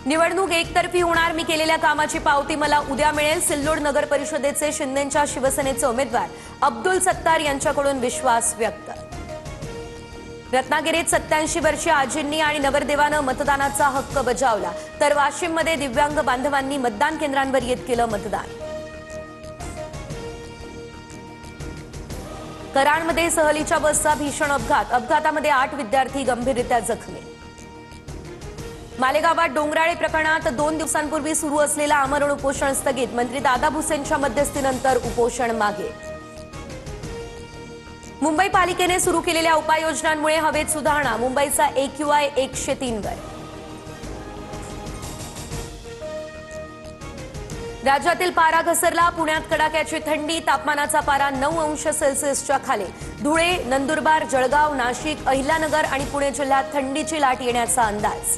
निवडणूक एकतर्फी होणार, मी केलेल्या कामाची पावती मला उद्या मिळेल. सिल्लोड नगर परिषदेचे शिंदेंच्या शिवसेनेचे उमेदवार अब्दुल सत्तार यांच्याकडून विश्वास व्यक्त. रत्नागिरीत 87 वर्षीय आजींनी आणि नगरदेवानं मतदानाचा हक्क बजावला, तर वाशिममध्ये दिव्यांग बांधवांनी मतदान केंद्रांवर येत केलं मतदान. कराडमध्ये सहलीच्या बसचा भीषण अपघात, अपघातामध्ये 8 विद्यार्थी गंभीररित्या जखमी. मालेगावात डोंगराळे प्रकरणात 2 दिवसांपूर्वी सुरू असलेला आमरण उपोषण स्थगित, मंत्री दादा भुसेंच्या मध्यस्थीनंतर उपोषण मागे. मुंबई पालिकेने सुरू केलेल्या उपाययोजनांमुळे हवेत सुधारणा, मुंबईचा AQI 103 वर. राज्यातील पारा घसरला, पुण्यात कडाक्याची थंडी, तापमानाचा पारा 9 अंश सेल्सिअसच्या खाली. धुळे, नंदुरबार, जळगाव, नाशिक, अहिल्यानगर आणि पुणे जिल्ह्यात थंडीची लाट येण्याचा अंदाज.